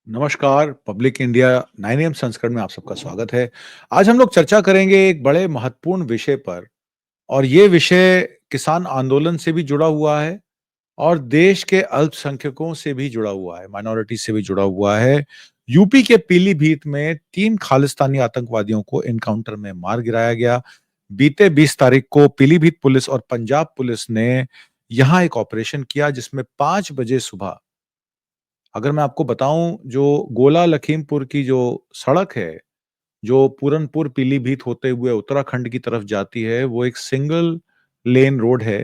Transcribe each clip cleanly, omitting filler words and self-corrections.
नमस्कार, public India 9 M संस्करण में आप सबका स्वागत है। आज हम लोग चर्चा करेंगे एक बड़े महत्वपूर्ण विषय पर और ये विषय किसान आंदोलन से भी जुड़ा हुआ है और देश के अल्पसंख्यकों से भी जुड़ा हुआ है, माइनॉरिटी से भी जुड़ा हुआ है। यूपी के पीलीभीत में 3 खालिस्तानी आतंकवादियों को एनकाउंटर में मार गिराया गया। बीते 20 तारीख को पीलीभीत पुलिस और पंजाब पुलिस ने यहां एक ऑपरेशन किया जिसमें 5 बजे सुबह अगर मैं आपको बताऊं जो गोला लखीमपुर की जो सड़क है, जो पूरनपुर पीलीभीत होते हुए उत्तराखंड की तरफ जाती है, वो एक सिंगल लेन रोड है,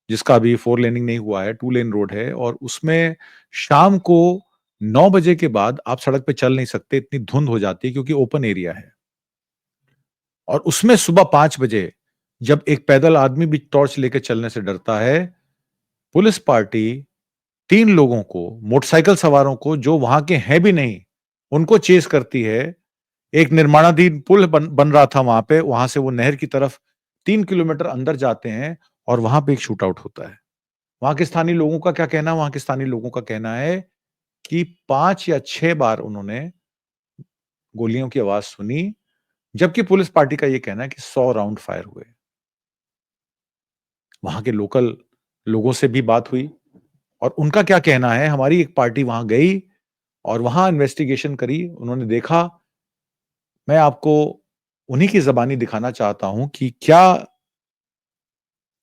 जिसका अभी 4 लेनिंग नहीं हुआ है, 2 लेन रोड है और उसमें शाम को 9 बजे के बाद आप सड़क पे चल नहीं सकते, इतनी धुंध हो जाती है क्योंकि ओपन एरिया है। और उसमें सुबह 5 बजे जब एक पैदल आदमी भी टॉर्च लेके चलने से डरता है, पुलिस पार्टी 3 लोगों को, मोटरसाइकिल सवारों को जो वहां के हैं भी नहीं, उनको चेस करती है। एक निर्माणाधीन पुल बन रहा था वहां पे, वहां से वो नहर की तरफ 3 किलोमीटर अंदर जाते हैं और वहां पे एक शूट आउट होता है। वहां के स्थानीय लोगों का क्या कहना है? वहां के स्थानीय लोगों का कहना है कि 5 या 6 बार उन्होंने गोलियों की आवाज सुनी, जबकि पुलिस पार्टी का ये कहना है कि 100 राउंड फायर हुए। वहां के लोकल लोगों से भी बात हुई और उनका क्या कहना है? हमारी एक पार्टी वहां गई और वहां इन्वेस्टिगेशन करी, उन्होंने देखा। मैं आपको उन्हीं की ज़बानी दिखाना चाहता हूं कि क्या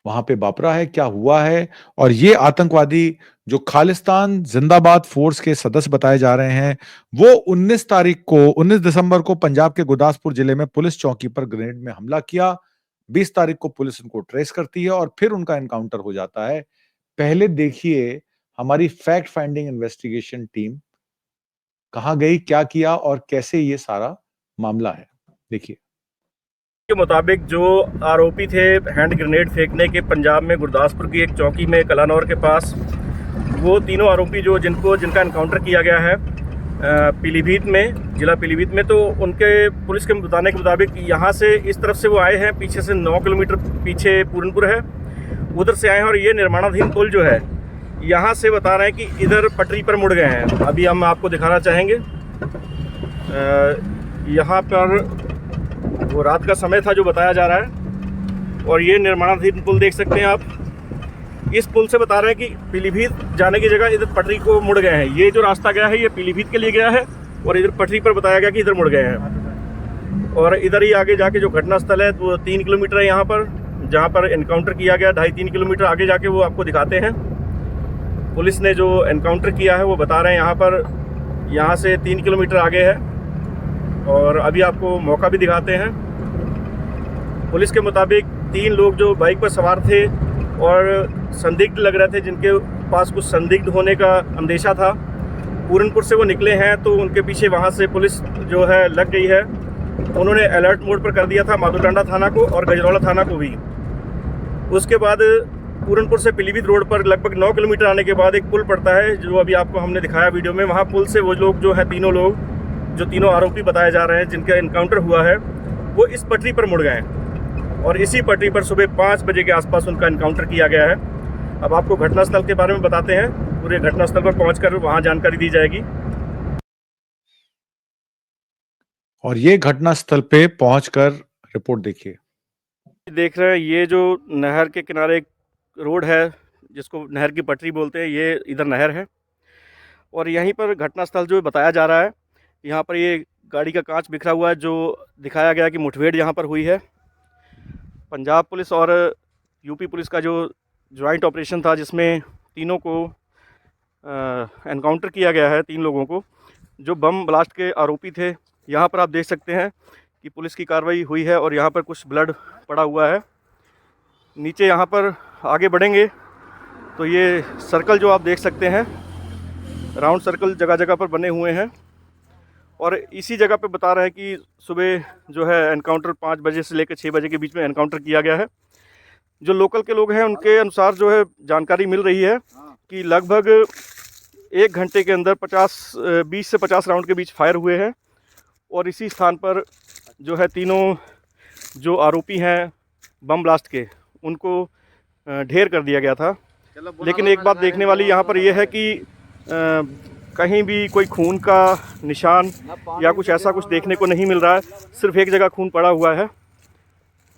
वहां पे वापरा है, क्या हुआ है। और ये आतंकवादी जो खालिस्तान जिंदाबाद फोर्स के सदस्य बताए जा रहे हैं, वो 19 दिसंबर को पंजाब के गुरदासपुर जिले में पुलिस चौकी पर ग्रेनेड में हमला किया। 20 तारीख को पुलिस उनको ट्रेस करती है और फिर उनका एनकाउंटर हो जाता है। पहले देखिए हमारी फैक्ट फाइंडिंग इन्वेस्टिगेशन टीम कहां गई, क्या किया और कैसे ये सारा मामला है। देखिए। के मुताबिक जो आरोपी थे हैंड ग्रेनेड फेंकने के पंजाब में गुरदासपुर की एक चौकी में कलानौर के पास, वो तीनों आरोपी जिनका एनकाउंटर किया गया है पीलीभीत में, जिला पीलीभीत में, तो उनके पुलिस के बताने के मुताबिक यहाँ से इस तरफ से वो आए हैं, पीछे से 9 किलोमीटर पीछे पूरनपुर है, उधर से आए हैं और ये निर्माणाधीन पुल जो है यहाँ से बता रहे हैं कि इधर पटरी पर मुड़ गए हैं। अभी हम आपको दिखाना चाहेंगे। यहाँ पर वो रात का समय था जो बताया जा रहा है और ये निर्माणाधीन पुल देख सकते हैं आप। इस पुल से बता रहे हैं कि पीलीभीत जाने की जगह इधर पटरी को मुड़ गए हैं। ये जो रास्ता गया है ये पीलीभीत के लिए गया है और इधर पटरी पर बताया गया कि इधर मुड़ गए हैं। और इधर ही आगे जाके जो घटना स्थल है वो 3 किलोमीटर है यहाँ पर, जहाँ पर एनकाउंटर किया गया। 2.5-3 किलोमीटर आगे जाके वो आपको दिखाते हैं। पुलिस ने जो एनकाउंटर किया है वो बता रहे हैं यहाँ पर, यहाँ से 3 किलोमीटर आगे है और अभी आपको मौका भी दिखाते हैं। पुलिस के मुताबिक 3 लोग जो बाइक पर सवार थे और संदिग्ध लग रहे थे, जिनके पास कुछ संदिग्ध होने का अंदेशा था, पूरनपुर से वो निकले हैं तो उनके पीछे वहाँ से पुलिस जो है लग गई है। उन्होंने अलर्ट मोड पर कर दिया था माधोटांडा थाना को और गजरौला थाना को भी। उसके बाद पूरनपुर से पीलीभीत रोड पर लगभग 9 किलोमीटर आने के बाद एक पुल पड़ता है जो अभी आपको हमने दिखाया वीडियो में। वहाँ पुल से वो लोग जो है, तीनों लोग जो तीनों आरोपी बताए जा रहे हैं जिनका एनकाउंटर हुआ है, वो इस पटरी पर मुड़ गए हैं और इसी पटरी पर सुबह 5 बजे के आसपास उनका एनकाउंटर किया गया है। अब आपको घटनास्थल के बारे में बताते हैं। पूरे घटनास्थल पर पहुंचकर वहां जानकारी दी जाएगी। और ये घटनास्थल पे पहुंचकर रिपोर्ट देखिए। देख रहे हैं ये जो नहर के किनारे एक रोड है जिसको नहर की पटरी बोलते हैं, ये इधर नहर है और यहीं पर घटनास्थल जो बताया जा रहा है, यहाँ पर ये गाड़ी का कांच बिखरा हुआ है जो दिखाया गया कि मुठभेड़ यहाँ पर हुई है। पंजाब पुलिस और यूपी पुलिस का जो ज्वाइंट ऑपरेशन था जिसमें तीनों को एनकाउंटर किया गया है, 3 लोगों को जो बम ब्लास्ट के आरोपी थे। यहाँ पर आप देख सकते हैं कि पुलिस की कार्रवाई हुई है और यहाँ पर कुछ ब्लड पड़ा हुआ है। नीचे यहाँ पर आगे बढ़ेंगे तो ये सर्कल जो आप देख सकते हैं, राउंड सर्कल जगह जगह पर बने हुए हैं और इसी जगह पे बता रहे हैं कि सुबह जो है एनकाउंटर 5 बजे से लेकर 6 बजे के बीच में एनकाउंटर किया गया है। जो लोकल के लोग हैं उनके अनुसार जो है जानकारी मिल रही है कि लगभग 1 घंटे के अंदर 20 से 50 राउंड के बीच फायर हुए हैं और इसी स्थान पर जो है तीनों जो आरोपी हैं बम ब्लास्ट के, उनको ढेर कर दिया गया था। लेकिन एक बात देखने वाली यहाँ पर यह है कि कहीं भी कोई खून का निशान या कुछ ऐसा कुछ देखने को नहीं मिल रहा है। सिर्फ एक जगह खून पड़ा हुआ है,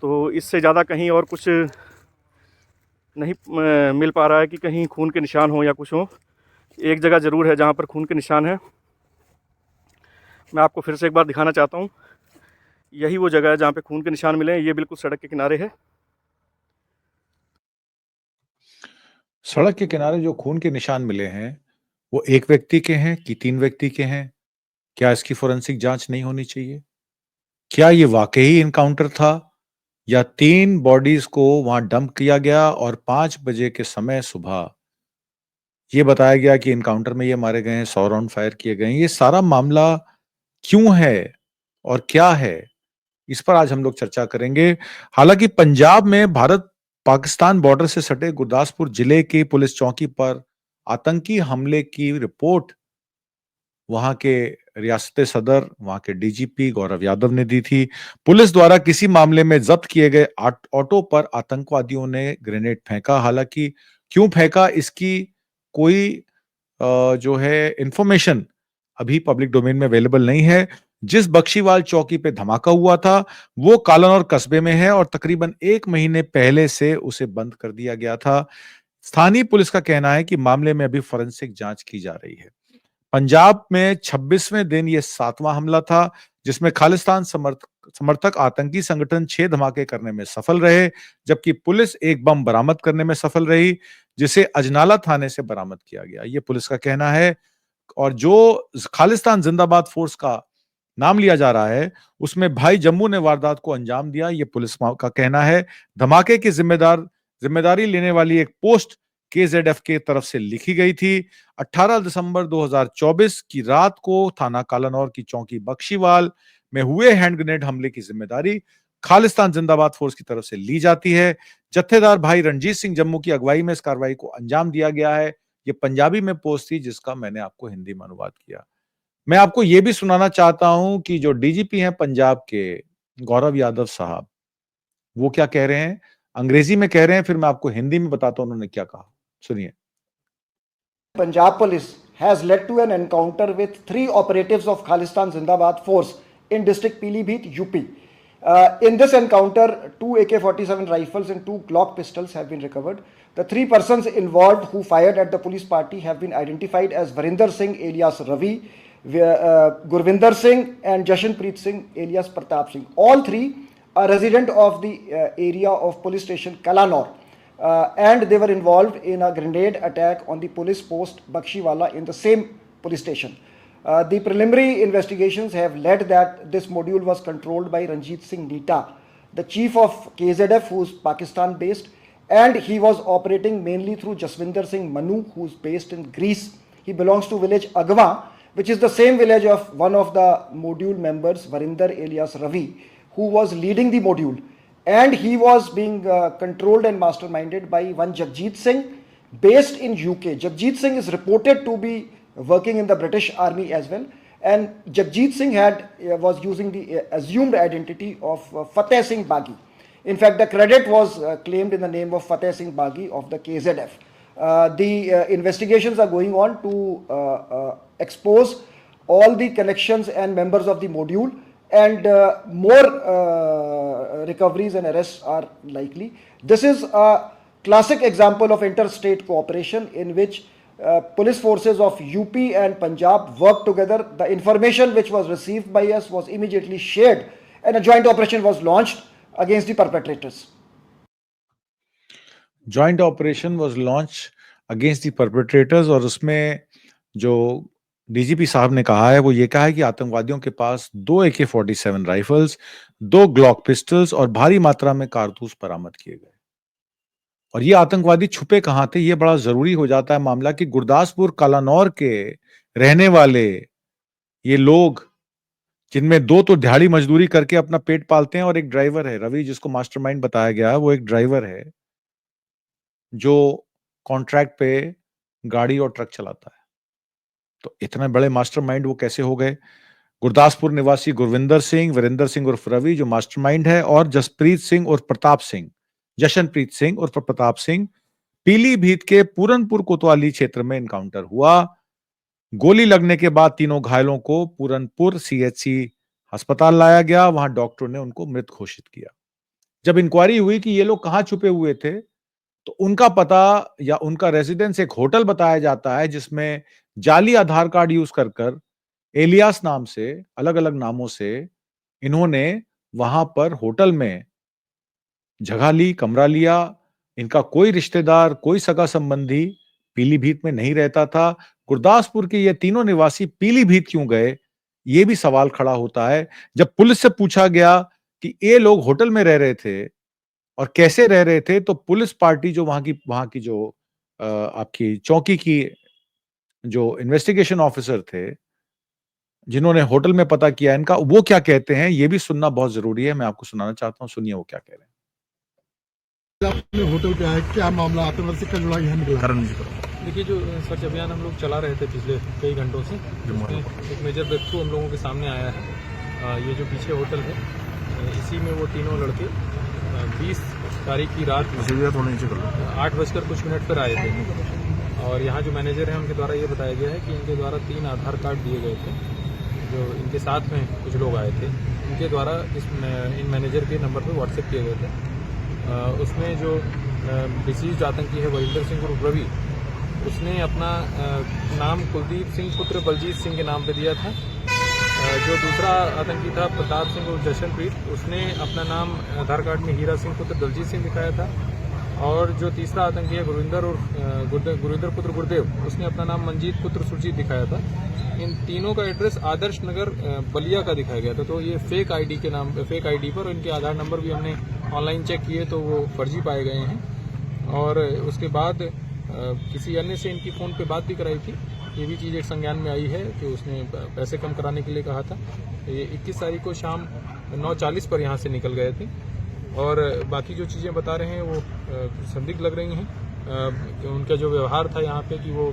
तो इससे ज़्यादा कहीं और कुछ नहीं मिल पा रहा है कि कहीं खून के निशान हो या कुछ हो। एक जगह ज़रूर है जहाँ पर खून के निशान है। मैं आपको फिर से एक बार दिखाना चाहता हूँ। यही वो जगह है जहाँ पे खून के निशान मिले हैं। ये बिल्कुल सड़क के किनारे है। सड़क के किनारे जो खून के निशान मिले हैं, वो एक व्यक्ति के हैं कि 3 व्यक्ति के हैं? क्या इसकी फोरेंसिक जांच नहीं होनी चाहिए? क्या ये वाक़ई एनकाउंटर था या 3 बॉडीज़ को वहाँ डंप किया गया और 5 बजे के समय सुबह ये बताया गया कि एनकाउंटर में ये मारे गए हैं, 100 राउंड फायर किए गए हैं। ये सारा मामला क्यों है और क्या है? इस पर आज हम लोग चर्चा करेंगे। हालांकि पंजाब में भारत पाकिस्तान बॉर्डर से सटे गुरदासपुर जिले की पुलिस चौकी पर आतंकी हमले की रिपोर्ट वहां के रियासत सदर, वहां के डीजीपी गौरव यादव ने दी थी। पुलिस द्वारा किसी मामले में जब्त किए गए ऑटो पर आतंकवादियों ने ग्रेनेड फेंका। हालांकि क्यों फेंका इसकी कोई जो है इंफॉर्मेशन अभी पब्लिक डोमेन में अवेलेबल नहीं है। जिस बख्शीवाल चौकी पे धमाका हुआ था वो कालानौर कस्बे में है और तकरीबन 1 महीने पहले से उसे बंद कर दिया गया था। स्थानीय पुलिस का कहना है कि मामले में अभी फोरेंसिक जांच की जा रही है। पंजाब में 26वें दिन यह 7वां हमला था जिसमें खालिस्तान समर्थक आतंकी संगठन 6 धमाके करने में सफल रहे, जबकि पुलिस एक बम बरामद करने में सफल रही जिसे अजनाला थाने से बरामद किया गया। ये पुलिस का कहना है। और जो खालिस्तान जिंदाबाद फोर्स का नाम लिया जा रहा है उसमें भाई जम्मू ने वारदात को अंजाम दिया, ये पुलिस का कहना है। धमाके की जिम्मेदारी लेने वाली एक पोस्ट केजेडएफ के तरफ से लिखी गई थी। 18 दिसंबर 2024 की रात को थाना कालानौर की चौकी बख्शीवाल में हुए हैंड ग्रेनेड हमले की जिम्मेदारी खालिस्तान जिंदाबाद फोर्स की तरफ से ली जाती है। जत्थेदार भाई रणजीत सिंह जम्मू की अगुवाई में इस कार्रवाई को अंजाम दिया गया है। ये पंजाबी में पोस्ट थी जिसका मैंने आपको हिंदी में अनुवाद किया। मैं आपको ये भी सुनाना चाहता हूं कि जो डीजीपी हैं पंजाब के गौरव यादव साहब, वो क्या कह रहे हैं, अंग्रेजी में कह रहे हैं, फिर मैं आपको हिंदी में बताता हूं उन्होंने क्या कहा। सुनिए। Punjab police has led to an encounter with 3 operatives of Khalistan Zindabad force in district Pilibhit, UP. In this encounter, 2 AK-47 rifles and 2 Glock pistols have been recovered. The 3 persons involved who fired at the police party have been identified as Varinder Singh alias Ravi, Gurvinder Singh and Jashanpreet Singh alias Pratap Singh. All 3 are resident of the area of police station Kalanor. And they were involved in a grenade attack on the police post Bakshiwala in the same police station. The preliminary investigations have led that this module was controlled by Ranjit Singh Nita, the chief of KZF, who is Pakistan based, and he was operating mainly through Jaswinder Singh Manu, who is based in Greece. He belongs to village Agwa, which is the same village of one of the module members, Varinder alias Ravi, who was leading the module. And he was being controlled and masterminded by one Jagjit Singh based in UK. Jagjit Singh is reported to be working in the British Army as well, and Jagjit Singh was using the assumed identity of Fateh Singh Bagi. In fact, the credit was claimed in the name of Fateh Singh Bagi of the KZF. The investigations are going on to expose all the connections and members of the module, and more recoveries and arrests are likely. This is a classic example of interstate cooperation in which police forces of UP and Punjab worked together. The information which was received by us was immediately shared and a joint operation was launched against the perpetrators. Joint operation was launch against the perpetrators और उसमें जो DGP साहब ने कहा है वो ये कहा है कि आतंकवादियों के पास 2 AK-47 राइफल्स, 2 ग्लॉक पिस्टल्स और भारी मात्रा में कारतूस बरामद किए गए। और ये आतंकवादी छुपे कहां थे, ये बड़ा जरूरी हो जाता है मामला कि गुरदासपुर कालानौर के रहने वाले ये लोग, जिनमें 2 तो दिहाड़ी मजदूरी करके अपना पेट पालते हैं और एक ड्राइवर है रवि, जिसको मास्टरमाइंड बताया गया है, वो एक ड्राइवर है जो कॉन्ट्रैक्ट पे गाड़ी और ट्रक चलाता है। तो इतने बड़े मास्टरमाइंड वो कैसे हो गए? गुरदासपुर निवासी गुरविंदर सिंह, वीरेंद्र सिंह उर्फ रवि जो मास्टरमाइंड है, और जसप्रीत सिंह उर्फ प्रताप सिंह, जशनप्रीत सिंह उर्फ प्रताप सिंह, पीलीभीत के पूरनपुर कोतवाली क्षेत्र में एनकाउंटर हुआ। गोली लगने के बाद तीनों घायलों को पूरनपुर सीएचसी अस्पताल लाया गया। वहां डॉक्टरों ने उनको मृत घोषित किया। जब इंक्वायरी हुई कि ये लोग कहां छुपे हुए थे, तो उनका पता या उनका रेजिडेंस एक होटल बताया जाता है जिसमें जाली आधार कार्ड यूज कर कर एलियास नाम से, अलग-अलग नामों से इन्होंने वहां पर होटल में जगह ली, कमरा लिया। इनका कोई रिश्तेदार, कोई सगा संबंधी पीलीभीत में नहीं रहता था। गुरदासपुर के ये तीनों निवासी पीलीभीत क्यों गए, ये भी सवाल खड़ा होता है। जब पुलिस से पूछा गया कि ये लोग होटल में रह रहे थे और कैसे रह रहे थे, तो पुलिस पार्टी जो वहां की जो आपकी चौकी की जो इन्वेस्टिगेशन ऑफिसर थे, जिन्होंने होटल में पता किया इनका, वो क्या कहते हैं ये भी सुनना बहुत जरूरी है। मैं आपको सुनाना चाहता हूं, सुनिए वो क्या कह रहे हैं। अपने होटल पे आए, क्या मामला आतंकवाद से कल जुड़ा यह निकला? देखिए, जो सर्च अभियान हम लोग चला रहे थे पिछले कई घंटों से, उसमें एक मेजर ब्रेक थ्रू हम लोगों के सामने आया है। ये जो पीछे होटल है, इसी में वो तीनों लड़के 20 तारीख की रात में 8 बजकर कुछ मिनट पर आए थे। और यहाँ जो मैनेजर हैं उनके द्वारा ये बताया गया है कि इनके द्वारा 3 आधार कार्ड दिए गए थे। जो इनके साथ में कुछ लोग आए थे, इनके द्वारा इन मैनेजर के नंबर पर व्हाट्सएप किए गए थे। उसमें जो डिसीज आतंकी है वरिंदर सिंह उर्फ रवि, उसने अपना नाम कुलदीप सिंह पुत्र बलजीत सिंह के नाम पे दिया था। जो दूसरा आतंकी था प्रताप सिंह उर्फ जशनप्रीत, उसने अपना नाम आधार कार्ड में हीरा सिंह पुत्र दलजीत सिंह दिखाया था। और जो तीसरा आतंकी है गुरविंदर उर्फ गुरविंदर पुत्र गुरदेव, उसने अपना नाम मंजीत पुत्र सुरजीत दिखाया था। इन तीनों का एड्रेस आदर्श नगर बलिया का दिखाया गया था। तो ये फेक आईडी के नाम, फेक आईडी पर इनके आधार नंबर भी हमने ऑनलाइन चेक किए तो वो फर्जी पाए गए हैं। और उसके बाद किसी अन्य से इनकी फ़ोन पे बात भी कराई थी। ये भी चीज़ एक संज्ञान में आई है कि उसने पैसे कम कराने के लिए कहा था। ये 21 तारीख को शाम 9:40 पर यहाँ से निकल गए थे। और बाकी जो चीज़ें बता रहे हैं वो संदिग्ध लग रही हैं। उनका जो व्यवहार था यहाँ पे कि वो,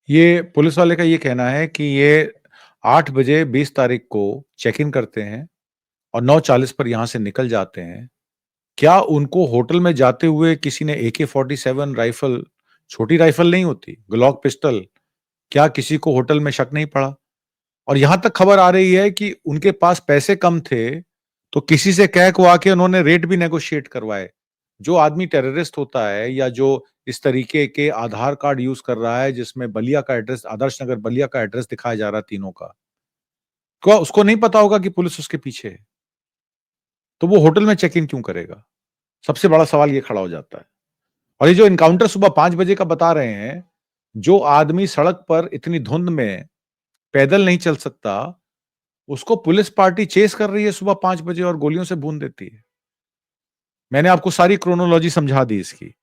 ये पुलिस वाले का ये कहना है कि ये 8 बजे 20 तारीख को चेक इन करते हैं और 9:40 पर यहां से निकल जाते हैं। क्या उनको होटल में जाते हुए किसी ने AK-47 राइफल, छोटी राइफल नहीं होती, ग्लॉक पिस्टल, क्या किसी को होटल में शक नहीं पड़ा? और यहां तक खबर आ रही है कि उनके पास पैसे कम थे तो किसी से कह कुआ के उन्होंने रेट भी नेगोशिएट करवाए। जो आदमी टेररिस्ट होता है या जो इस तरीके के आधार कार्ड यूज कर रहा है जिसमें बलिया का एड्रेस, आदर्श नगर बलिया का एड्रेस दिखाया जा रहा है तीनों का, क्या उसको नहीं पता होगा कि पुलिस उसके पीछे है? तो वो होटल में चेक इन क्यों करेगा? सबसे बड़ा सवाल ये खड़ा हो जाता है। और ये जो इनकाउंटर सुबह 5 बजे का बता रहे हैं, जो आदमी सड़क पर इतनी धुंध में पैदल नहीं चल सकता, उसको पुलिस पार्टी चेस कर रही है सुबह 5 बजे और गोलियों से भून देती है। मैंने आपको सारी क्रोनोलॉजी समझा दी इसकी।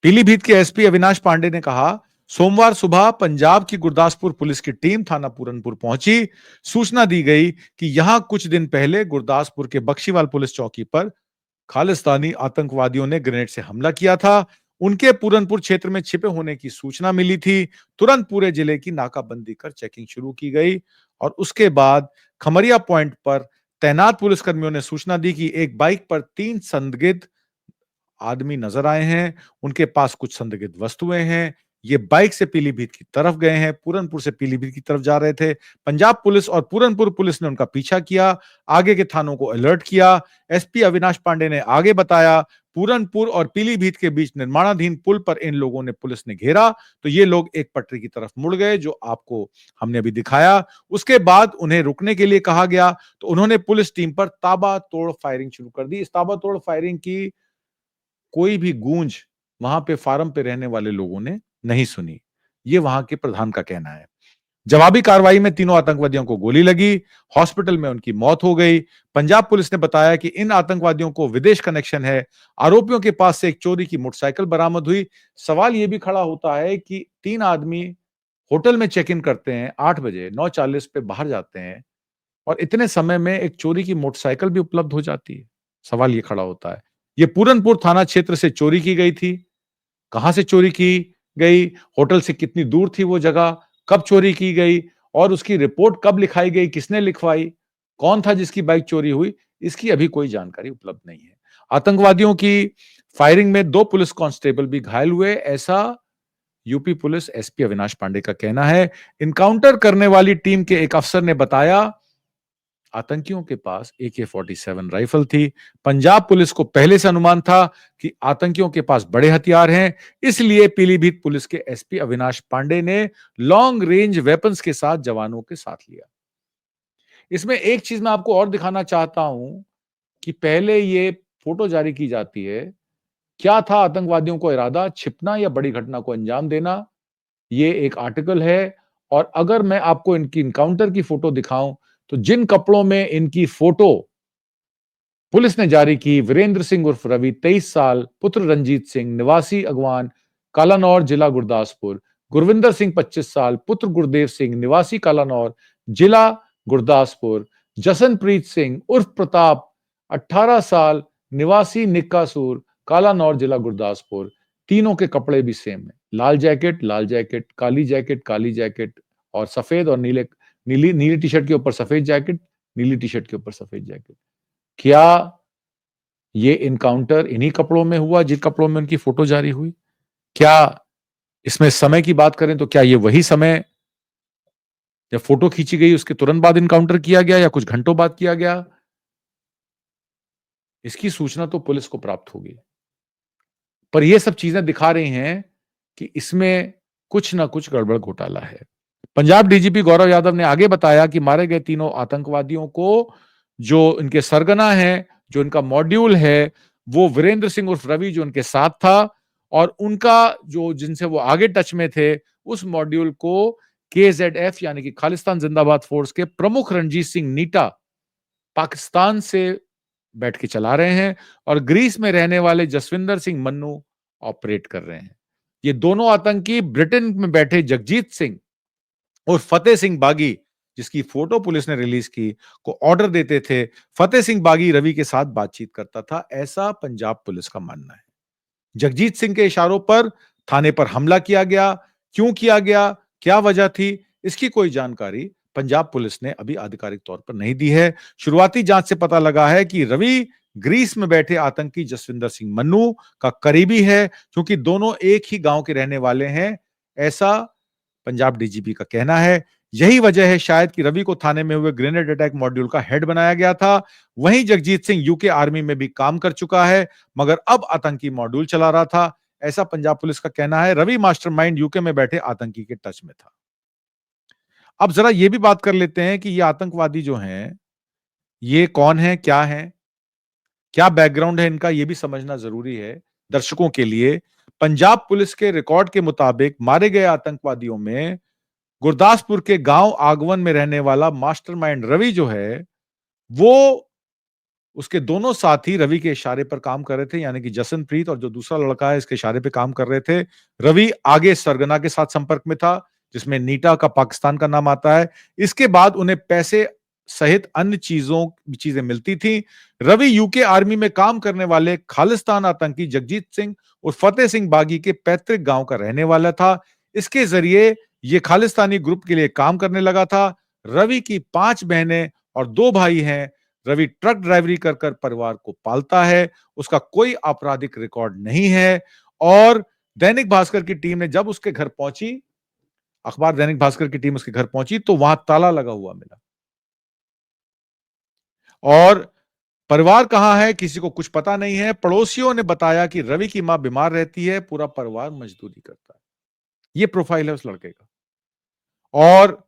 पीलीभीत के एसपी अविनाश पांडे ने कहा, सोमवार सुबह पंजाब की गुरदासपुर पुलिस की टीम थाना पूरनपुर पहुंची। सूचना दी गई कि यहां कुछ दिन पहले गुरदासपुर के बख्शीवाल पुलिस चौकी पर खालिस्तानी आतंकवादियों ने ग्रेनेड से हमला किया था। उनके पूरनपुर क्षेत्र में छिपे होने की सूचना मिली थी। तुरंत पूरे जिले की नाकाबंदी कर चेकिंग शुरू की गई और उसके बाद खमरिया पॉइंट पर तैनात पुलिसकर्मियों ने सूचना दी कि एक बाइक पर 3 संदिग्ध आदमी नजर आए हैं। उनके पास कुछ संदिग्ध वस्तुएं हैं। ये बाइक से पीलीभीत की तरफ गए हैं, पूरनपुर से पीलीभीत की तरफ जा रहे थे। पंजाब पुलिस और पूरनपुर पुलिस ने उनका पीछा किया, आगे के थानों को अलर्ट किया। एसपी अविनाश पांडे ने आगे बताया, पूरनपुर और पीलीभीत के बीच निर्माणाधीन पुल पर इन लोगों ने, पुलिस ने घेरा तो ये लोग एक पटरी की तरफ मुड़ गए, जो आपको हमने अभी दिखाया। उसके बाद उन्हें रुकने के लिए कहा गया तो उन्होंने पुलिस टीम पर ताबड़तोड़ फायरिंग शुरू कर दी। इस ताबड़तोड़ फायरिंग की कोई भी गूंज वहां पे फार्म पे रहने वाले लोगों ने नहीं सुनी। ये वहां के प्रधान का कहना है। जवाबी कार्रवाई में तीनों आतंकवादियों को गोली लगी, हॉस्पिटल में उनकी मौत हो गई। पंजाब पुलिस ने बताया कि इन आतंकवादियों को विदेश कनेक्शन है। आरोपियों के पास से एक चोरी की मोटरसाइकिल बरामद हुई। सवाल यह भी खड़ा होता है कि 3 आदमी होटल में चेक इन करते हैं 8 बजे, 9:40 पे बाहर जाते हैं और इतने समय में एक चोरी की मोटरसाइकिल भी उपलब्ध हो जाती है। सवाल ये खड़ा होता है, ये पूरनपुर थाना क्षेत्र से चोरी की गई थी। कहां से चोरी की गई, होटल से कितनी दूर थी वो जगह, कब चोरी की गई और उसकी रिपोर्ट कब लिखाई गई, किसने लिखवाई, कौन था जिसकी बाइक चोरी हुई, इसकी अभी कोई जानकारी उपलब्ध नहीं है। आतंकवादियों की फायरिंग में 2 पुलिस कांस्टेबल भी घायल हुए, ऐसा UP police SP Avinash Pandey का कहना है, इनकाउंटर करने वाली टीम के एक अफसर ने बताया, आतंकियों के पास AK-47 राइफल थी। पंजाब पुलिस को पहले से अनुमान था कि आतंकियों के पास बड़े हथियार हैं, इसलिए पीलीभीत पुलिस के एसपी अविनाश पांडे ने लॉन्ग रेंज वेपन्स के साथ जवानों के साथ लिया। इसमें एक चीज मैं आपको और दिखाना चाहता हूं कि पहले ये फोटो जारी की जाती है। क्या था आतंकवादियों को इरादा? छिपना या बड़ी घटना को अंजाम देना? ये एक आर्टिकल है। और अगर मैं आपको इनकी इनकाउंटर की फोटो दिखाऊं, तो जिन कपड़ों में इनकी फोटो पुलिस ने जारी की, वीरेंद्र सिंह उर्फ रवि 23 साल, पुत्र रंजीत सिंह निवासी अगवान कालानौर जिला गुरदासपुर, गुरविंदर सिंह 25 साल, पुत्र गुरदेव सिंह निवासी कालानौर जिला गुरदासपुर, जसनप्रीत सिंह उर्फ प्रताप 18 साल निवासी निक्कासूर कालानौर जिला गुरदासपुर। तीनों के कपड़े भी सेम है, लाल जैकेट, काली जैकेट और सफेद और नीली टी शर्ट के ऊपर सफेद जैकेट, नीली टी शर्ट के ऊपर सफेद जैकेट। क्या ये इनकाउंटर इन्हीं कपड़ों में हुआ जिन कपड़ों में उनकी फोटो जारी हुई? क्या इसमें समय की बात करें तो क्या ये वही समय जब फोटो खींची गई उसके तुरंत बाद इनकाउंटर किया गया या कुछ घंटों बाद किया गया? इसकी सूचना तो पुलिस को प्राप्त होगी, पर ये सब चीजें दिखा रही हैं कि इसमें कुछ ना कुछ गड़बड़ घोटाला है। पंजाब डीजीपी गौरव यादव ने आगे बताया कि मारे गए तीनों आतंकवादियों को जो इनके सरगना हैं, जो इनका मॉड्यूल है, वो वीरेंद्र सिंह उर्फ रवि जो उनके साथ था, और उनका जो जिनसे वो आगे टच में थे, उस मॉड्यूल को KZF यानी कि खालिस्तान जिंदाबाद फोर्स के प्रमुख रणजीत सिंह नीटा पाकिस्तान से बैठ के चला रहे हैं, और ग्रीस में रहने वाले जसविंदर सिंह मन्नू ऑपरेट कर रहे हैं। ये दोनों आतंकी ब्रिटेन में बैठे जगजीत सिंह और फतेह सिंह बागी, जिसकी फोटो पुलिस ने रिलीज की, को ऑर्डर देते थे। फतेह सिंह बागी रवि के साथ बातचीत करता था, ऐसा पंजाब पुलिस का मानना है। जगजीत सिंह के इशारों पर थाने पर हमला किया गया। क्यों किया गया, क्या वजह थी, इसकी कोई जानकारी पंजाब पुलिस ने अभी आधिकारिक तौर पर नहीं दी है। शुरुआती जांच से पता लगा है कि रवि ग्रीस में बैठे आतंकी जसविंदर सिंह मन्नू का करीबी है, क्योंकि दोनों एक ही गांव के रहने वाले हैं, ऐसा पंजाब डीजीपी का कहना है। यही वजह है शायद कि रवि को थाने में हुए ग्रेनेड अटैक मॉड्यूल का हेड बनाया गया था। वहीं जगजीत सिंह यूके आर्मी में भी काम कर चुका है, मगर अब आतंकी मॉड्यूल चला रहा था, ऐसा पंजाब पुलिस का कहना है। रवि मास्टरमाइंड यूके में बैठे आतंकी के टच में था। अब जरा ये भी बात कर लेते हैं कि ये आतंकवादी जो हैं, ये कौन है, क्या बैकग्राउंड है इनका, ये भी समझना जरूरी है दर्शकों के लिए। पंजाब पुलिस के रिकॉर्ड के मुताबिक मारे गए आतंकवादियों में गुरदासपुर के गांव आगवन में रहने वाला मास्टरमाइंड रवि जो है, वो उसके दोनों साथी रवि के इशारे पर काम कर रहे थे, यानी कि जसनप्रीत और जो दूसरा लड़का है इसके इशारे पे काम कर रहे थे। रवि आगे सरगना के साथ संपर्क में था, जिसमें नीटा का पाकिस्तान का नाम आता है। इसके बाद उन्हें पैसे सहित अन्य चीजें मिलती थी। रवि यूके आर्मी में काम करने वाले खालिस्तान आतंकी जगजीत सिंह और फतेह सिंह बागी के पैतृक गांव का रहने वाला था। इसके जरिए ये खालिस्तानी ग्रुप के लिए काम करने लगा था। रवि की 5 बहनें और 2 भाई हैं। रवि ट्रक ड्राइवरी कर कर परिवार को पालता है। उसका कोई आपराधिक रिकॉर्ड नहीं है। और दैनिक भास्कर की टीम ने जब उसके घर पहुंची, अखबार दैनिक भास्कर की टीम उसके घर पहुंची, तो वहां ताला लगा हुआ मिला। और परिवार कहां है किसी को कुछ पता नहीं है। पड़ोसियों ने बताया कि रवि की मां बीमार रहती है, पूरा परिवार मजदूरी करता है। ये प्रोफाइल है उस लड़के का। और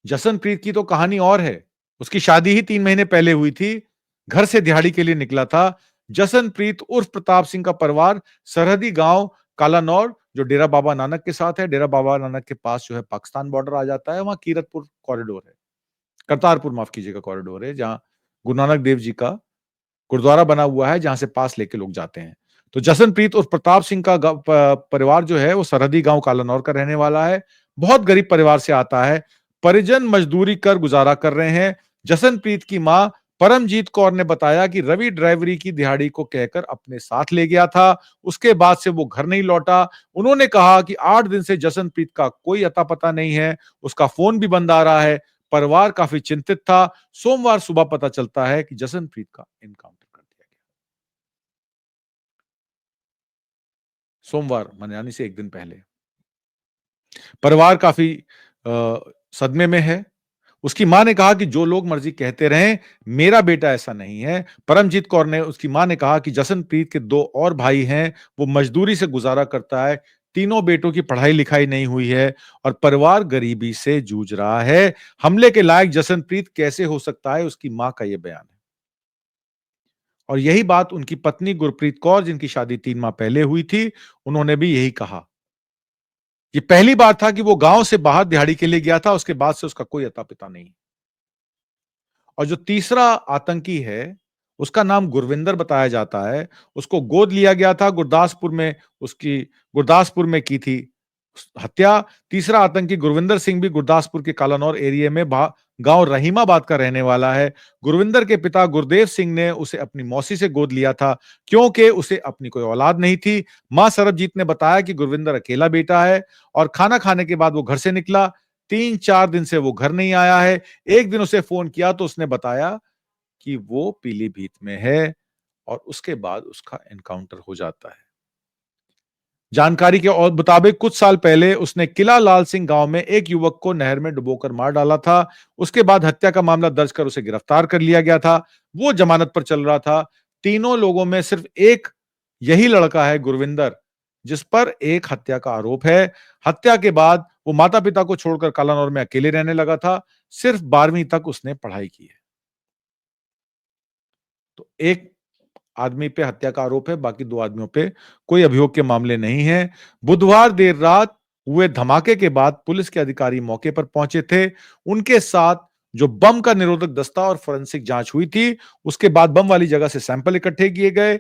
जसनप्रीत की तो कहानी और है। उसकी शादी ही 3 महीने पहले हुई थी। घर से दिहाड़ी के लिए निकला था। जसनप्रीत उर्फ प्रताप सिंह का परिवार सरहदी गांव कालानौर, जो डेरा बाबा नानक के साथ है, डेरा बाबा नानक के पास जो है पाकिस्तान बॉर्डर आ जाता है, वहां कीरतपुर कॉरिडोर है, करतारपुर माफ कीजिएगा कॉरिडोर है, जहां गुरु नानक देव जी का गुरुद्वारा बना हुआ है, जहां से पास लेके लोग जाते हैं। तो जसनप्रीत और प्रताप सिंह का परिवार जो है वो सरहदी गांव कालानौर का रहने वाला है। बहुत गरीब परिवार से आता है। परिजन मजदूरी कर गुजारा कर रहे हैं। जसनप्रीत की मां परमजीत कौर ने बताया कि रवि ड्राइवरी की दिहाड़ी को कहकर अपने साथ ले गया था। उसके बाद से वो घर नहीं लौटा। उन्होंने कहा कि 8 दिन से जसनप्रीत का कोई अता पता नहीं है। उसका फोन भी बंद आ रहा है। परिवार काफी चिंतित था। सोमवार सुबह पता चलता है कि जसनप्रीत का इनकाउंटर कर दिया गया। सोमवार यानी से 1 दिन पहले। परिवार काफी सदमे में है। उसकी मां ने कहा कि जो लोग मर्जी कहते रहें, मेरा बेटा ऐसा नहीं है। परमजीत कौर ने उसकी मां ने कहा कि जसनप्रीत के 2 और भाई हैं, वो मजदूरी से गुजारा करता है। तीनों बेटों की पढ़ाई-लिखाई नहीं हुई है और परिवार गरीबी से जूझ रहा है। हमले के लायक जसनप्रीत कैसे हो सकता है, उसकी मां का यह बयान है। और यही बात उनकी पत्नी गुरप्रीत कौर, जिनकी शादी 3 माह पहले हुई थी, उन्होंने भी यही कहा। ये पहली बार था कि वो गांव से बाहर दिहाड़ी के लिए गया था, उसके बाद से उसका कोई अता-पता नहीं। और जो तीसरा आतंकी है, उसका नाम गुरविंदर बताया जाता है। उसको गोद लिया गया था, गुरदासपुर में की थी हत्या। तीसरा आतंकी गुरविंदर सिंह भी गुरदासपुर के कालानौर एरिया में गांव रहीमाबाद का रहने वाला है। गुरविंदर के पिता गुरदेव सिंह ने उसे अपनी मौसी से गोद लिया था, क्योंकि उसे अपनी कोई औलाद नहीं थी। मां सरबजीत ने बताया कि गुरविंदर अकेला बेटा है और खाना खाने के बाद वो घर से निकला। 3-4 दिन से वो घर नहीं आया है। एक दिन उसे फोन किया तो उसने बताया कि वो पीलीभीत में है और उसके बाद उसका एनकाउंटर हो जाता है। जानकारी के और मुताबिक कुछ साल पहले उसने किला लाल सिंह गांव में एक युवक को नहर में डुबोकर मार डाला था। उसके बाद हत्या का मामला दर्ज कर उसे गिरफ्तार कर लिया गया था। वो जमानत पर चल रहा था। तीनों लोगों में सिर्फ एक यही लड़का है गुरविंदर, जिस पर एक हत्या का आरोप है। हत्या के बाद वो माता-पिता को छोड़कर कालानौर में अकेले रहने लगा था। सिर्फ 12वीं तक उसने पढ़ाई की है। तो एक आदमी पे हत्या का आरोप है, बाकी 2 आदमियों पे कोई अभियोग के मामले नहीं हैं। बुधवार देर रात हुए धमाके के बाद पुलिस के अधिकारी मौके पर पहुंचे थे। उनके साथ जो बम का निरोधक दस्ता और फोरेंसिक जांच हुई थी, उसके बाद बम वाली जगह से सैंपल इकट्ठे किए गए।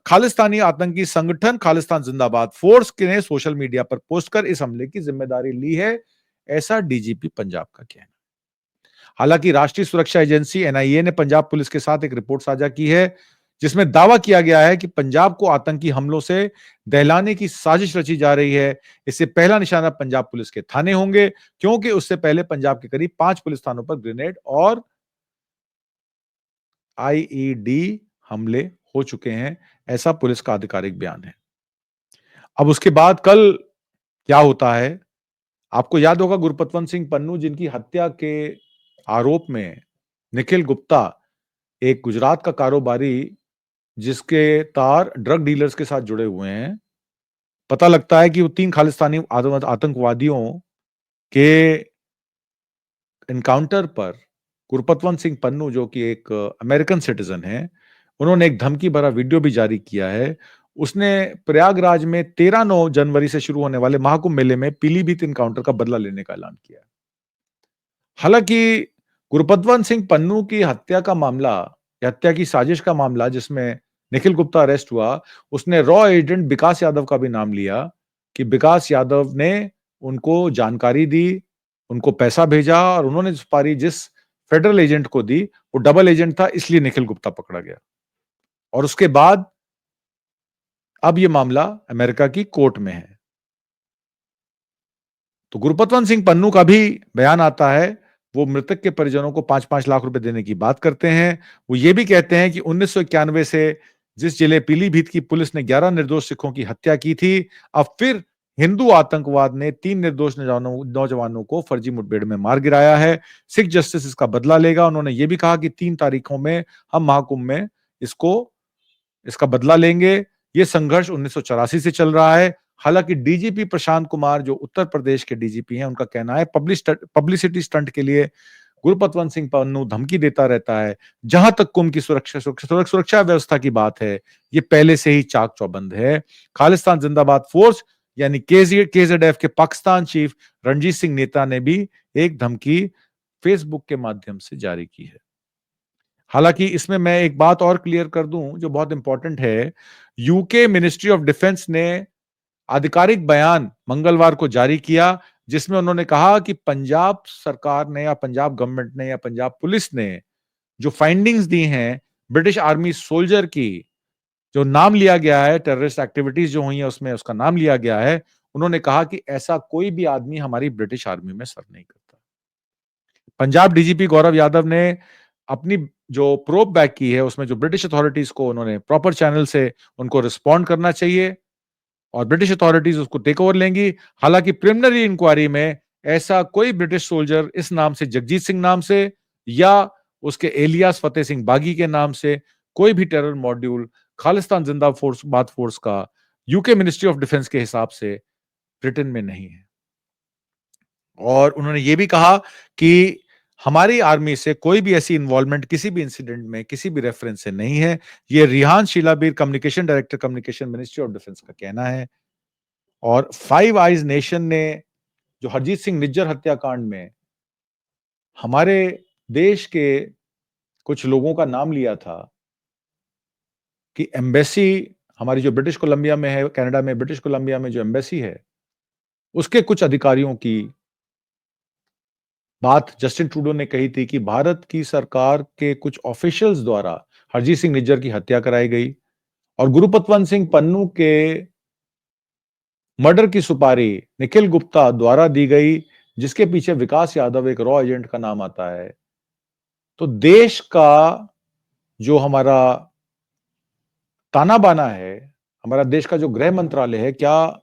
खालिस्तानी आतंकी संगठन खालिस्तान जिंदाबाद फोर्स ने सोशल मीडिया पर पोस्ट कर इस हमले की जिम्मेदारी ली है, ऐसा डीजीपी पंजाब का कहना। हालांकि राष्ट्रीय सुरक्षा एजेंसी एनआईए ने पंजाब पुलिस के साथ एक रिपोर्ट साझा की है, जिसमें दावा किया गया है कि पंजाब को आतंकी हमलों से दहलाने की साजिश रची जा रही है। इससे पहला निशाना पंजाब पुलिस के थाने होंगे, क्योंकि उससे पहले पंजाब के करीब 5 पुलिस थानों पर ग्रेनेड और आईईडी हमले हो चुके हैं, ऐसा पुलिस का आधिकारिक बयान है। अब उसके बाद कल क्या होता है? आपको याद होगा गुरपतवंत सिंह पन्नू, जिनकी हत्या के आरोप में निखिल गुप्ता, एक गुजरात का कारोबारी जिसके तार ड्रग डीलर्स के साथ जुड़े हुए हैं, पता लगता है कि वो 3 खालिस्तानी आतंकवादियों के एनकाउंटर पर गुरपतवंत सिंह पन्नू, जो कि एक अमेरिकन सिटीजन है, उन्होंने एक धमकी भरा वीडियो भी जारी किया है। उसने प्रयागराज में 13-9 जनवरी से शुरू होने वाले महाकुंभ मेले में पीलीभीत एनकाउंटर का बदला लेने का ऐलान किया है। हालांकि गुरपतवंत सिंह पन्नू की हत्या का मामला, या हत्या की साजिश का मामला, जिसमें निखिल गुप्ता अरेस्ट हुआ, उसने रॉ एजेंट विकास यादव का भी नाम लिया कि विकास यादव ने उनको जानकारी दी, उनको पैसा भेजा और उन्होंने सुपारी जिस फेडरल एजेंट को दी, वो डबल एजेंट था, इसलिए निखिल गुप्ता पकड़ा गया। और उसके बाद अब ये मामला अमेरिका की कोर्ट में है। तो गुरपतवंत सिंह पन्नू का भी बयान आता है। वो मृतक के परिजनों को 5-5 लाख रुपए देने की बात करते हैं। वो ये भी कहते हैं कि 1991 से जिस जिले पीलीभीत की पुलिस ने 11 निर्दोष सिखों की हत्या की थी, अब फिर हिंदू आतंकवाद ने 3 निर्दोष नौजवानों को फर्जी मुठभेड़ में मार गिराया है। सिख जस्टिस इसका बदला लेगा। उन्होंने ये भी कहा कि 3 तारीखों में हम महाकुंभ में इसका बदला लेंगे। ये संघर्ष 1984 से चल रहा है। हालांकि डीजीपी प्रशांत कुमार, जो उत्तर प्रदेश के डीजीपी हैं, उनका कहना है पब्लिसिटी स्टंट के लिए गुरपतवंत सिंह पन्नू धमकी देता रहता है। जहां तक कुंभ की सुरक्षा व्यवस्था की बात है, ये पहले से ही चाक चौबंद है। खालिस्तान जिंदाबाद फोर्स यानी केजेडएफ के पाकिस्तान चीफ रणजीत सिंह नेता ने भी एक धमकी फेसबुक के माध्यम से जारी की है। हालांकि इसमें मैं एक बात और क्लियर कर दूं जो बहुत इंपॉर्टेंट है। यूके मिनिस्ट्री ऑफ डिफेंस ने आधिकारिक बयान मंगलवार को जारी किया, जिसमें उन्होंने कहा कि पंजाब सरकार ने या पंजाब गवर्नमेंट ने या पंजाब पुलिस ने जो फाइंडिंग्स दी हैं ब्रिटिश आर्मी सोल्जर की, जो नाम लिया गया है, टेररिस्ट एक्टिविटीज जो हुई है उसमें उसका नाम लिया गया है, उन्होंने कहा कि ऐसा कोई भी आदमी हमारी ब्रिटिश आर्मी में सर्व नहीं करता। पंजाब डीजीपी गौरव यादव ने अपनी जो प्रोब बैक की है, उसमें जो ब्रिटिश अथॉरिटीज को उन्होंने प्रॉपर चैनल से उनको रिस्पॉन्ड करना चाहिए, और ब्रिटिश अथॉरिटीज उसको टेक ओवर लेंगी। हालांकि प्रिलिमिनरी इंक्वायरी में ऐसा कोई ब्रिटिश सोल्जर इस नाम से, जगजीत सिंह नाम से या उसके एलियास फतेह सिंह बागी के नाम से कोई भी टेरर मॉड्यूल खालिस्तान जिंदाबाद फोर्स का यूके मिनिस्ट्री ऑफ डिफेंस के हिसाब से ब्रिटेन में नहीं है। और उन्होंने ये भी कहा कि हमारी आर्मी से कोई भी ऐसी इन्वॉल्वमेंट किसी भी इंसिडेंट में किसी भी रेफरेंस से नहीं है। ये रिहान शीलाबीर, communication director, communication ministry of defence का कहना है। और फाइव आइज नेशन ने जो हरजीत सिंह निज्जर हत्याकांड में हमारे देश के कुछ लोगों का नाम लिया था कि एम्बेसी हमारी जो ब्रिटिश कोलंबिया में है, कनाडा में ब्रिटिश कोलंबिया में जो एम्बेसी है, उसके कुछ अधिकारियों की बात जस्टिन ट्रूडो ने कही थी कि भारत की सरकार के कुछ ऑफिशियल्स द्वारा हरजीत सिंह निज्जर की हत्या कराई गई और गुरुपतवंत सिंह पन्नू के मर्डर की सुपारी निखिल गुप्ता द्वारा दी गई, जिसके पीछे विकास यादव एक रॉ एजेंट का नाम आता है। तो देश का जो हमारा ताना बाना है, हमारा देश का जो गृह मंत्रालय है, क्या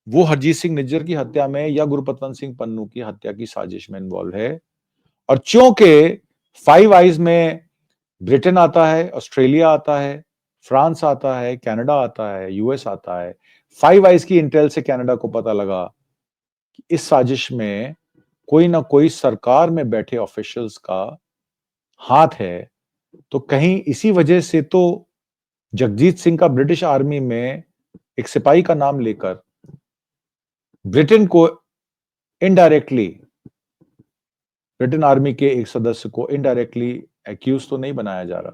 वो हरजीत सिंह निज्जर की हत्या में या गुरुपतवंत सिंह पन्नू की हत्या की साजिश में इन्वॉल्व है? और चूंकि फाइव आइज में ब्रिटेन आता है, ऑस्ट्रेलिया आता है, फ्रांस आता है, कनाडा आता है, यूएस आता है। फाइव आइज की इंटेल से कनाडा को पता लगा कि इस साजिश में कोई ना कोई सरकार में बैठे ऑफिशियल्स का हाथ है। तो कहीं इसी वजह से तो जगजीत सिंह का ब्रिटिश आर्मी में एक सिपाही का नाम लेकर ब्रिटेन को इनडायरेक्टली, ब्रिटेन आर्मी के एक सदस्य को इनडायरेक्टली एक्यूज तो नहीं बनाया जा रहा,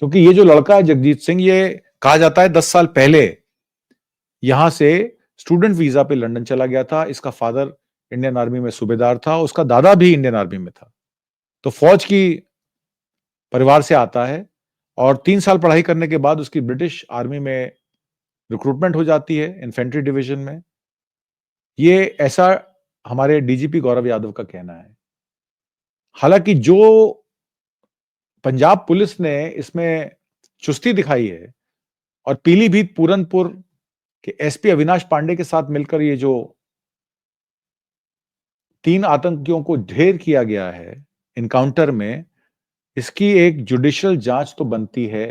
क्योंकि ये जो लड़का है जगजीत सिंह, ये कहा जाता है 10 साल पहले यहां से स्टूडेंट वीजा पे लंदन चला गया था। इसका फादर इंडियन आर्मी में सूबेदार था, उसका दादा भी इंडियन आर्मी में था, तो फौज की परिवार से आता है। और 3 साल पढ़ाई करने के बाद उसकी ब्रिटिश आर्मी में रिक्रूटमेंट हो जाती है, इन्फेंट्री डिवीजन में। ये ऐसा हमारे डीजीपी गौरव यादव का कहना है। हालांकि जो पंजाब पुलिस ने इसमें चुस्ती दिखाई है और पीलीभीत पूरनपुर के एसपी अविनाश पांडे के साथ मिलकर ये जो 3 आतंकियों को ढेर किया गया है इनकाउंटर में, इसकी एक जुडिशियल जांच तो बनती है।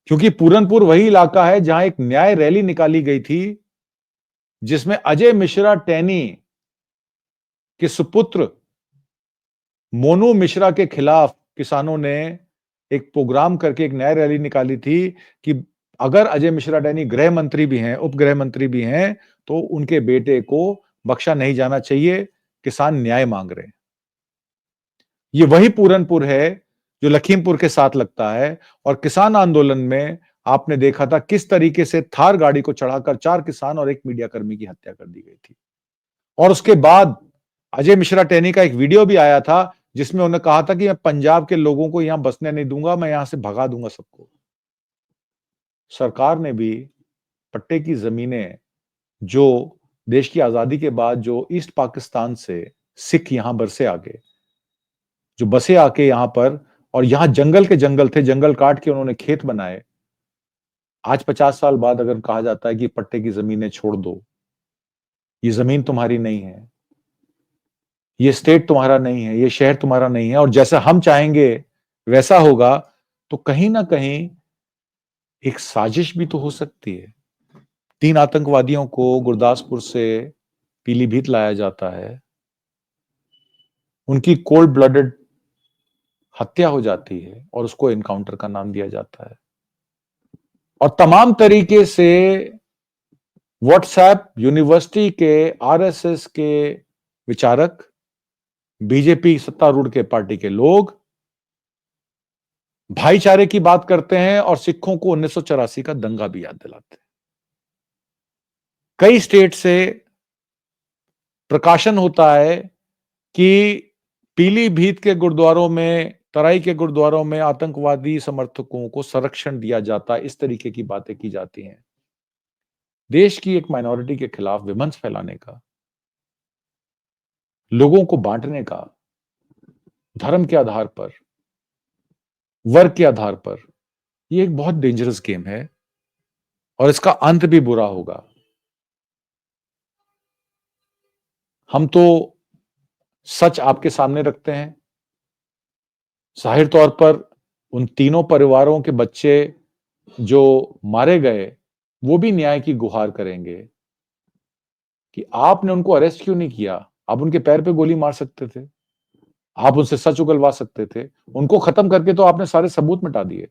क्योंकि पूरनपुर वही इलाका है जहां एक न्याय रैली निकाली गई थी, जिसमें अजय मिश्रा टैनी के सुपुत्र मोनू मिश्रा के खिलाफ किसानों ने एक प्रोग्राम करके एक न्याय रैली निकाली थी कि अगर अजय मिश्रा टैनी गृह मंत्री भी हैं, उप गृह मंत्री भी हैं, तो उनके बेटे को बख्शा नहीं जाना चाहिए, किसान न्याय मांग रहे हैं। ये वही पूरनपुर है जो लखीमपुर के साथ लगता है। और किसान आंदोलन में आपने देखा था किस तरीके से थार गाड़ी को चढ़ाकर 4 किसान और 1 मीडिया कर्मी की हत्या कर दी गई थी। और उसके बाद अजय मिश्रा टैनी का एक वीडियो भी आया था जिसमें उन्होंने कहा था कि मैं पंजाब के लोगों को यहां बसने नहीं दूंगा, मैं यहां से भगा दूंगा सबको। सरकार ने भी पट्टे की जमीनें जो देश की आजादी के बाद जो ईस्ट पाकिस्तान से सिख यहां बरसे आके, जो बसे आके यहां पर, और यहां जंगल के जंगल थे, जंगल काट के उन्होंने खेत बनाए। आज 50 साल बाद अगर कहा जाता है कि पट्टे की जमीनें छोड़ दो, ये जमीन तुम्हारी नहीं है, ये स्टेट तुम्हारा नहीं है, ये शहर तुम्हारा नहीं है, और जैसा हम चाहेंगे वैसा होगा, तो कहीं ना कहीं एक साजिश भी तो हो सकती है। 3 आतंकवादियों को गुरदासपुर से पीलीभीत लाया जाता है, उनकी कोल्ड ब्लडेड हत्या हो जाती है और उसको एनकाउंटर का नाम दिया जाता है। और तमाम तरीके से व्हाट्सएप, यूनिवर्सिटी के, आरएसएस के विचारक, बीजेपी सत्तारूढ़ के पार्टी के लोग भाईचारे की बात करते हैं और सिखों को 1984 का दंगा भी याद दिलाते हैं। कई स्टेट से प्रकाशन होता है कि पीलीभीत के गुरुद्वारों में, तराई के गुरुद्वारों में आतंकवादी समर्थकों को संरक्षण दिया जाता है, इस तरीके की बातें की जाती हैं। देश की एक माइनॉरिटी के खिलाफ विमंश फैलाने का, लोगों को बांटने का, धर्म के आधार पर, वर्ग के आधार पर, यह एक बहुत डेंजरस गेम है। और इसका अंत भी बुरा होगा। हम तो सच आपके सामने रखते हैं। जाहिर तौर पर उन तीनों परिवारों के बच्चे जो मारे गए, वो भी न्याय की गुहार करेंगे कि आपने उनको अरेस्ट क्यों नहीं किया? आप उनके पैर पे गोली मार सकते थे। आप उनसे सच उगलवा सकते थे। उनको खत्म करके तो आपने सारे सबूत मिटा दिए।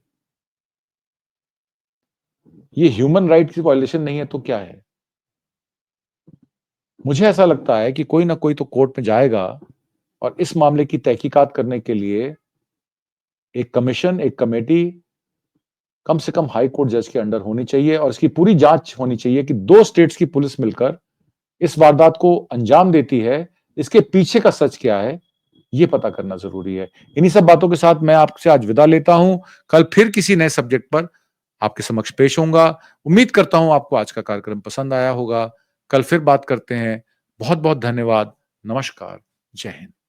ये ह्यूमन राइट की वायलेशन नहीं है तो क्या है? मुझे ऐसा लगता है कि कोई ना कोई तो कोर्ट में जाएगा और इस मामले की तहकीकात करने के लिए एक कमीशन, एक कमेटी कम से कम हाई कोर्ट जज के अंडर होनी चाहिए और इसकी पूरी जांच होनी चाहिए कि 2 स्टेट्स की पुलिस मिलकर इस वारदात को अंजाम देती है। इसके पीछे का सच क्या है, ये पता करना जरूरी है। इन्हीं सब बातों के साथ मैं आपसे आज विदा लेता हूं। कल फिर किसी नए सब्जेक्ट पर आपके समक्ष पेश होऊंगा। उम्मीद करता हूं आपको आज का कार्यक्रम पसंद आया होगा। कल फिर बात करते हैं। बहुत बहुत धन्यवाद। नमस्कार। जय हिंद।